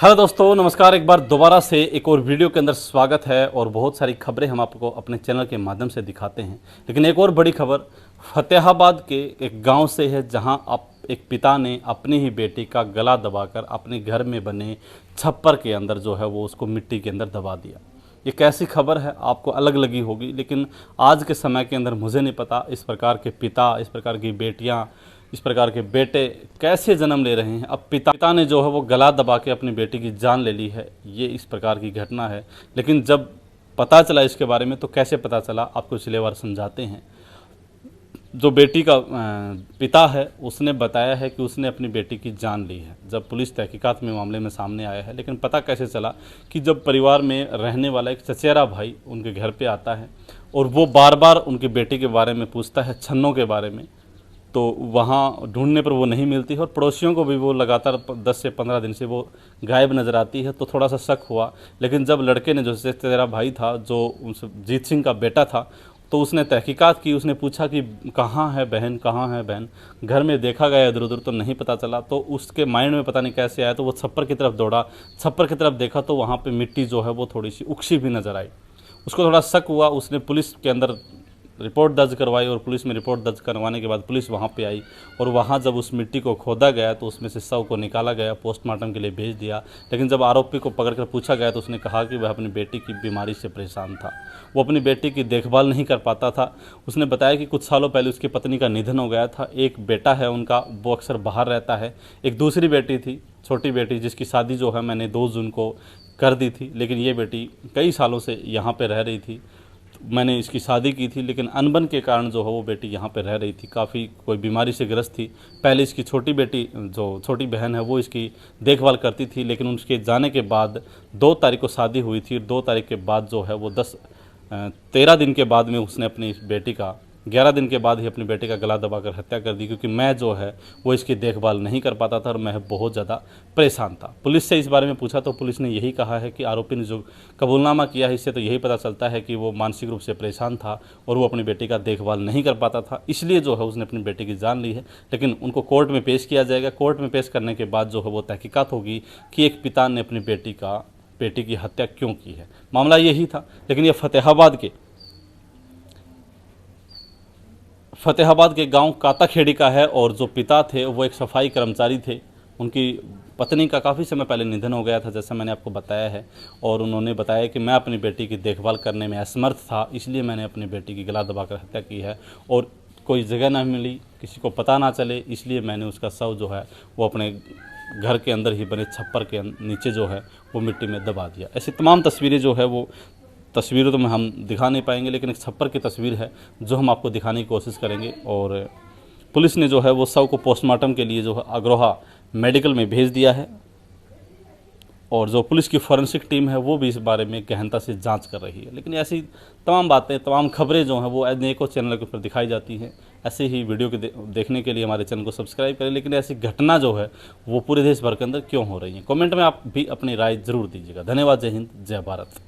Hello दोस्तों, नमस्कार। एक बार दोबारा से एक और वीडियो के अंदर स्वागत है। और बहुत सारी खबरें हम आपको अपने चैनल के माध्यम से दिखाते हैं, लेकिन एक और बड़ी खबर फतेहाबाद के एक गांव से है, जहां एक पिता ने अपनी ही बेटी का गला दबाकर अपने घर में बने छप्पर के अंदर जो है वो उसको मिट्टी के अंदर दबा दिया। ये कैसी खबर है, आपको अलग लगी होगी, लेकिन आज के समय के अंदर मुझे नहीं पता इस प्रकार के पिता, इस प्रकार की बेटियां, इस प्रकार के बेटे कैसे जन्म ले रहे हैं। अब पिता ने जो है वो गला दबा के अपनी बेटी की जान ले ली है। ये इस प्रकार की घटना है, लेकिन जब पता चला इसके बारे में तो कैसे पता चला आपको इसलिए बार समझाते हैं। जो बेटी का पिता है उसने बताया है कि उसने अपनी बेटी की जान ली है। जब पुलिस तहकीकात में मामले में सामने आया है, लेकिन पता कैसे चला कि जब परिवार में रहने वाला एक चचेरा भाई उनके घर पे आता है और वो बार बार उनकी बेटी के बारे में पूछता है, छन्नों के बारे में, तो वहाँ ढूंढने पर वो नहीं मिलती है और पड़ोसियों को भी वो लगातार 10 से 15 दिन से वो गायब नज़र आती है। तो थोड़ा सा शक हुआ, लेकिन जब लड़के ने, जो तेरा भाई था, जो जीत सिंह का बेटा था, तो उसने तहकीकात की। उसने पूछा कि कहाँ है बहन, कहाँ है बहन। घर में देखा गया इधर उधर तो नहीं पता चला। तो उसके माइंड में पता नहीं कैसे आया, तो वो छप्पर की तरफ दौड़ा। छप्पर की तरफ देखा तो वहाँ पे मिट्टी जो है वो थोड़ी सी उगसी भी नज़र आई। उसको थोड़ा शक हुआ, उसने पुलिस के अंदर रिपोर्ट दर्ज करवाई और पुलिस में रिपोर्ट दर्ज करवाने के बाद पुलिस वहाँ पे आई और वहाँ जब उस मिट्टी को खोदा गया तो उसमें से शव को निकाला गया, पोस्टमार्टम के लिए भेज दिया। लेकिन जब आरोपी को पकड़कर पूछा गया तो उसने कहा कि वह अपनी बेटी की बीमारी से परेशान था, वो अपनी बेटी की देखभाल नहीं कर पाता था। उसने बताया कि कुछ सालों पहले उसकी पत्नी का निधन हो गया था। एक बेटा है उनका, वो अक्सर बाहर रहता है। एक दूसरी बेटी थी, छोटी बेटी, जिसकी शादी जो है मैंने 2 जून को कर दी थी, लेकिन ये बेटी कई सालों से यहाँ पर रह रही थी। मैंने इसकी शादी की थी, लेकिन अनबन के कारण जो है वो बेटी यहाँ पे रह रही थी। काफ़ी कोई बीमारी से ग्रस्त थी। पहले इसकी छोटी बेटी, जो छोटी बहन है, वो इसकी देखभाल करती थी, लेकिन उसके जाने के बाद 2 तारीख को शादी हुई थी। 2 तारीख के बाद जो है वो 13 दिन के बाद में उसने अपनी बेटी का, 11 दिन के बाद ही अपनी बेटी का गला दबाकर हत्या कर दी, क्योंकि मैं जो है वो इसकी देखभाल नहीं कर पाता था और मैं बहुत ज़्यादा परेशान था। पुलिस से इस बारे में पूछा तो पुलिस ने यही कहा है कि आरोपी ने जो कबूलनामा किया है, इससे तो यही पता चलता है कि वो मानसिक रूप से परेशान था और वो अपनी बेटी का देखभाल नहीं कर पाता था, इसलिए जो है उसने अपनी बेटी की जान ली है। लेकिन उनको कोर्ट में पेश किया जाएगा। कोर्ट में पेश करने के बाद जो है वो तहकीकात होगी कि एक पिता ने अपनी बेटी की हत्या क्यों की है। मामला यही था। लेकिन ये फतेहाबाद के गांव काताखेड़ी का है और जो पिता थे वो एक सफाई कर्मचारी थे। उनकी पत्नी का काफ़ी समय पहले निधन हो गया था, जैसा मैंने आपको बताया है। और उन्होंने बताया कि मैं अपनी बेटी की देखभाल करने में असमर्थ था, इसलिए मैंने अपनी बेटी की गला दबाकर हत्या की है और कोई जगह ना मिली, किसी को पता ना चले, इसलिए मैंने उसका शव जो है वो अपने घर के अंदर ही बने छप्पर के नीचे जो है वो मिट्टी में दबा दिया। ऐसी तमाम तस्वीरें जो है वो तस्वीरों तो में हम दिखा नहीं पाएंगे, लेकिन एक छप्पर की तस्वीर है जो हम आपको दिखाने की कोशिश करेंगे। और पुलिस ने जो है वो शव को पोस्टमार्टम के लिए जो है अग्रोहा मेडिकल में भेज दिया है और जो पुलिस की फॉरेंसिक टीम है वो भी इस बारे में गहनता से जांच कर रही है। लेकिन ऐसी तमाम बातें, तमाम खबरें जो हैं वो अनेकों चैनल के ऊपर दिखाई जाती हैं। ऐसे ही वीडियो के देखने के लिए हमारे चैनल को सब्सक्राइब करें। लेकिन ऐसी घटना जो है वो पूरे देश भर के अंदर क्यों हो रही है, कमेंट में आप भी अपनी राय ज़रूर दीजिएगा। धन्यवाद। जय हिंद, जय भारत।